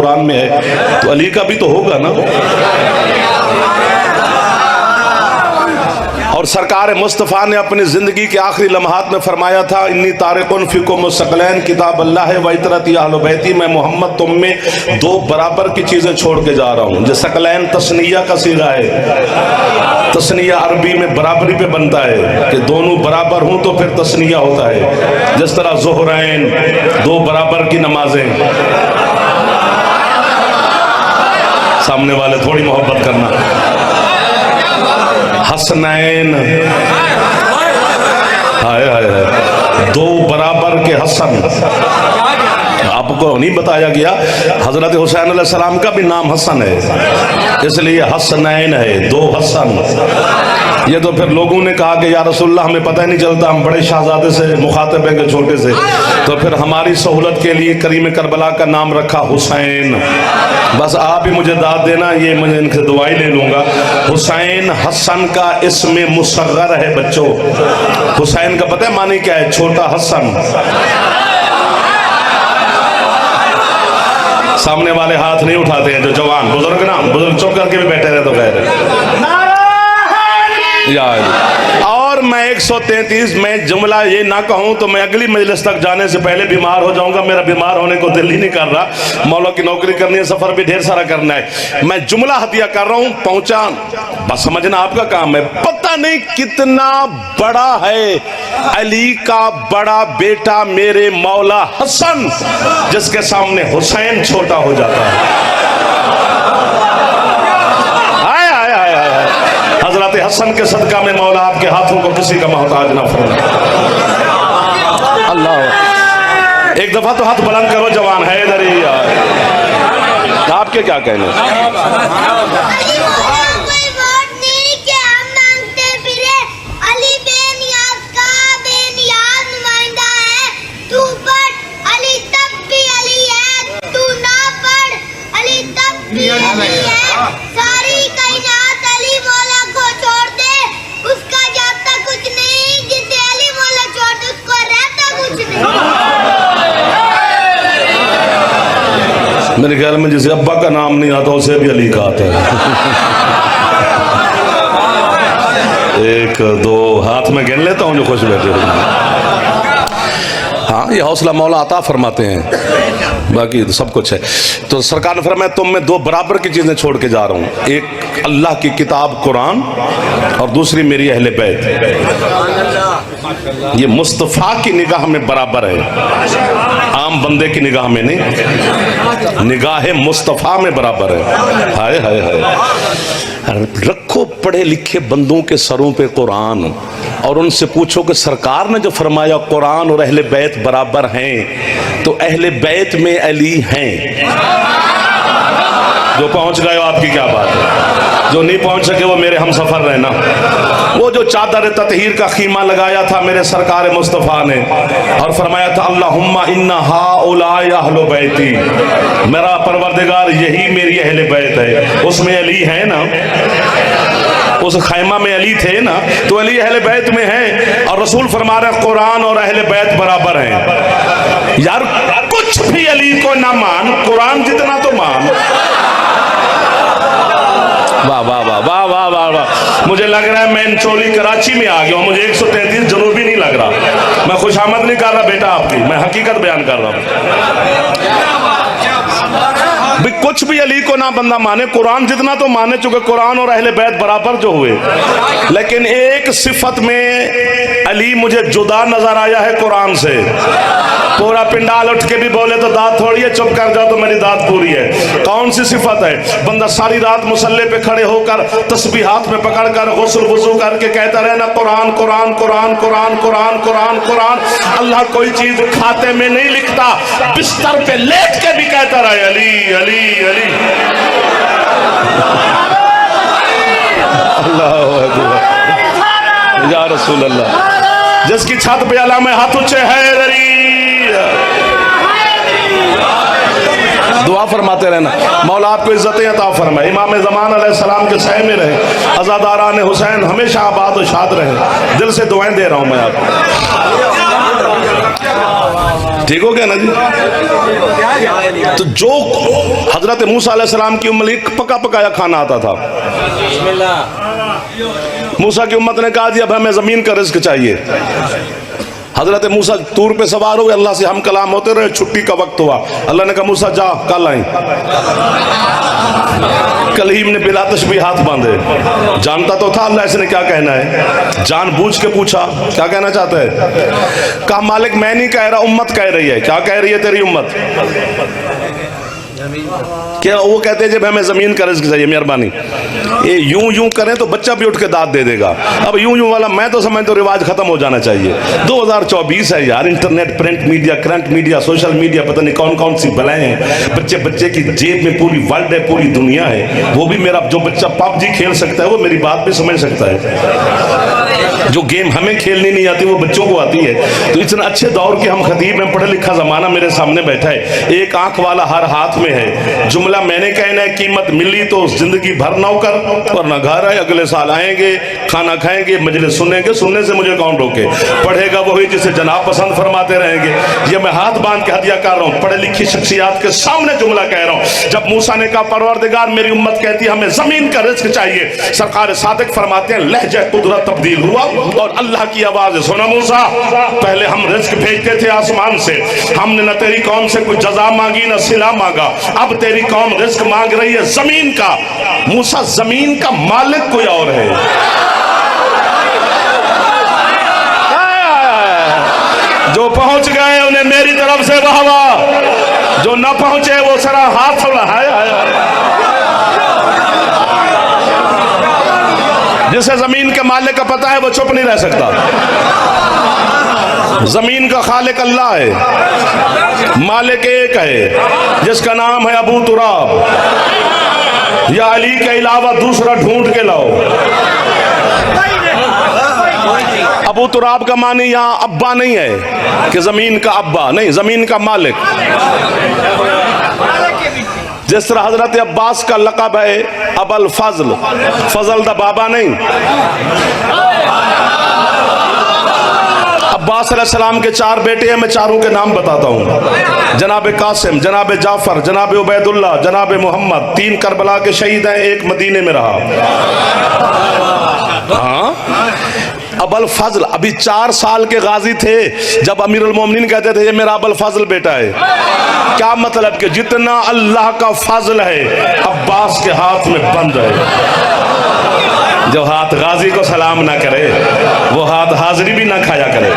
कुरान में है, तो अली का भी तो होगा ना। और सरकार मुस्तफ़ा ने अपनी ज़िंदगी के आखिरी लम्हात में फरमाया था, इन्नी तारिकुन फ़िकुम सकलैन किताब अल्लाह व इतरती अहल बैती, मैं मोहम्मद तुम में दो बराबर की चीज़ें छोड़ के जा रहा हूँ। जो सकलैन तस्निया का सीगा है, तस्निया अरबी में बराबरी पे बनता है कि दोनों बराबर हों तो फिर तस्निया होता है। जिस तरह ज़ुहरैन, दो बराबर की नमाजें। सामने वाले थोड़ी मोहब्बत करना। हसनैन, हाय हाय हाय, दो बराबर के हसन। आपको नहीं बताया गया हजरत हुसैन अलैहिस्सलाम का भी नाम हसन है, इसलिए हसनैन है, दो हसन। ये तो फिर लोगों ने कहा कि या रसूलल्लाह हमें पता ही नहीं चलता, हम बड़े शहजादे से मुखातिब हैं कि छोटे से, तो फिर हमारी सहूलत के लिए करीम करबला का नाम रखा हुसैन। बस आप ही मुझे दाद देना, ये मुझे इनसे दुआई ले लूंगा। हुसैन हसन का इसमें मुसग्गर है बच्चों। हुसैन का पता है मानी क्या है? छोटा हसन। सामने वाले हाथ नहीं उठाते हैं जो जवान बुजुर्ग ना, बुजुर्ग चुप करके भी बैठे रहे तो कह रहे यार। और मैं 133 में जुमला ये ना कहूं तो मैं अगली मजलिस तक जाने से पहले बीमार हो जाऊंगा। मेरा बीमार होने को दिल ही नहीं कर रहा, मौला की नौकरी करनी है, सफर भी ढेर सारा करना है। मैं जुमला हदिया कर रहा हूं, पहुंचा बस समझना आपका काम है। पता नहीं कितना बड़ा है अली का बड़ा बेटा मेरे मौला हसन, जिसके सामने हुसैन छोटा हो जाता है। हजरत हसन के सदका में मौला आपके हाथों को किसी का मोहताज ना फरमाए। अल्लाह, एक दफा तो हाथ बुलंद करो जवान है इधर ही यार। आपके क्या कहने? मेरे ख्याल में जिसे अब्बा का नाम नहीं आता उसे भी अली का आता है। एक दो हाथ में गिन लेता हूँ जो खुश बैठे हुए। हाँ, ये हौसला मौला अता फरमाते हैं, बाकी तो सब कुछ है। तो सरकार ने फरमाया तुम में दो बराबर की चीज़ें छोड़ के जा रहा हूँ, एक अल्लाह की किताब कुरान और दूसरी मेरी अहले बैत। ये मुस्तफ़ा की निगाह में बराबर है, आम बंदे की निगाह में नहीं, निगाह मुस्तफ़ा में बराबर है। हाय हाय हाय। रखो पढ़े लिखे बंदों के सरों पे कुरान और उनसे पूछो कि सरकार ने जो फरमाया कुरान और अहले बैत बराबर हैं, तो अहले बैत में अली हैं। जो पहुंच गए हो आपकी क्या बात है, जो नहीं पहुंच सके वो मेरे हम सफर रहना। वो जो चादर ततहीर का खीमा लगाया था मेरे सरकार मुस्तफ़ा ने और फरमाया था अल्लाहुम्मा इन्ना हाउलाई अहलु बैती, मेरा परवरदिगार यही मेरी अहले बैत है। उसमें अली है ना, उस खैमा में अली थे ना, तो अली अहले बैत में है। और रसूल फरमा रहे कुरान और अहले बैत बराबर हैं। यार कुछ भी अली को ना मान, कुरान जितना तो मान। वाह वाह वाह वाह वाह वाह वाह। मुझे लग रहा है मैं इंचोली कराची में आ गया हूँ, मुझे 133 जनूबी नहीं लग रहा। मैं खुशामद नहीं कर रहा बेटा आपकी, मैं हकीकत बयान कर रहा हूँ। कुछ भी अली को ना बंदा माने, कुरान जितना तो माने, चूंकि कुरान और अहले बैत बराबर जो हुए, लेकिन एक सिफत में अली मुझे जुदा नजर आया है कुरान से। पूरा पिंडाल उठ के भी बोले तो दाद थोड़ी है, चुप कर जाओ तो मेरी दाद पूरी है। कौन सी सिफत है? बंदा सारी रात मुसल्ले पे खड़े होकर तस्बीह हाथ में पकड़कर गुस्ल वुजू करके कहता रहे ना कुरान कुरान कुरान कुरान कुरान कुरान कुरान। अल्लाह कोई चीज खाते में नहीं लिखता, बिस्तर पे लेट के भी कहता रहे अली अली अली। अल्लाह अकबर या रसूल अल्लाह। जिसकी छत पे अला में हाथ ऊंचे है, दुआ फरमाते रहना मौला आपको इज्जतें अता फरमाए। इमाम ज़मान अलैहिस्सलाम के सह में रहे, अज़ादारान हुसैन हमेशा आबाद और शाद रहे। दिल से दुआएं दे रहा हूं मैं आपको। ठीक हो गया ना जी। तो जो हजरत मूसा अलैहिस्सलाम की उम्मत में पका पकाया खाना आता था, मूसा की उम्मत ने कहा जी अब हमें जमीन का रिज्क चाहिए। हजरत मूसा तूर पे सवार हो गए, अल्लाह से हम कलाम होते रहे, छुट्टी का वक्त हुआ, अल्लाह ने कहा मूसा जा कल आई। कलीम ने बिला तशबीह हाथ बांधे, जानता तो था अल्लाह इसने क्या कहना है, जानबूझ के पूछा क्या कहना चाहता है। कहा मालिक मैं नहीं कह रहा, उम्मत कह रही है। क्या कह रही है तेरी उम्मत? क्या वो कहते हैं जब हमें जमीन का रिज्क चाहिए, मेहरबानी। ये यूं यूं करें तो बच्चा भी उठ के दाद दे देगा। अब यूं यूं वाला मैं तो समझता हूं रिवाज खत्म हो जाना चाहिए। 2024 है यार, internet, print media, current media, social media, पता नहीं कौन कौन सी बलाएं हैं। बच्चे बच्चे की जेब में पूरी वर्ल्ड है, पूरी दुनिया है। वो भी मेरा जो बच्चा पबजी खेल सकता है वो मेरी बात भी समझ सकता है। जो गेम हमें खेलनी नहीं आती वो बच्चों को आती है। तो इतना अच्छे दौर के हम खतीब में, पढ़ा लिखा जमाना मेरे सामने बैठा है, एक आंख वाला हर हाथ में है। जुमला मैंने कहना है कीमत मिली तो जिंदगी भर नौकर, वरना घर है अगले साल आएंगे, खाना खाएंगे, मजलिस सुनेंगे, सुनने से मुझे कौन रोके, पढ़ेगा वही जिसे जनाब पसंद फरमाते रहेंगे। ये मैं हाथ बांध के हदिया कर रहा हूँ, पढ़े लिखी शख्सियात के सामने जुमला कह रहा हूँ। जब मूसा ने कहा परवरदिगार मेरी उम्मत कहती है हमें जमीन का रिज्क चाहिए, सरकार सादिक फरमाते हैं लहजा कुदरत तब्दील हुआ और अल्लाह की आवाज सुना मूसा, पहले हम रिज्क भेजते थे आसमान से, हमने न तेरी कौम से कोई जजा मांगी न सिला मांगा, अब तेरी कौम रिज्क मांग रही है जमीन का। मूसा जमीन का मालिक कोई और है। जो पहुंच गए उन्हें मेरी तरफ से वाह वाह, जो न पहुंचे वो सारा हाथ थोड़ा है। जिसे जमीन के मालिक का पता है वो चुप नहीं रह सकता। जमीन का खालिक अल्लाह है, मालिक एक है जिसका नाम है अबू तुराब। या अली के अलावा दूसरा ढूंढ के लाओ। अबू तुराब का मानी यहाँ अब्बा नहीं है कि जमीन का अब्बा नहीं, जमीन का मालिक। जिस तरह हजरत अब्बास का लक़ब है अबल फजल, फजल दा बाबा नहीं। अब्बास अलैहिस्सलाम के 4 बेटे हैं, मैं चारों के नाम बताता हूँ। जनाब कासिम, जनाब जाफर, जनाब उबैदुल्लाह, जनाब मोहम्मद। 3 करबला के शहीद हैं, 1 मदीने में रहा। हाँ, अबल फजल अभी 4 साल के गाजी थे जब अमीरुल मोमिनीन कहते थे ये मेरा अबल फजल बेटा है। क्या मतलब कि जितना अल्लाह का फजल है अब्बास के हाथ में बंद है। जो हाथ गाजी को सलाम ना करे वो हाथ हाजिरी भी ना खाया करे।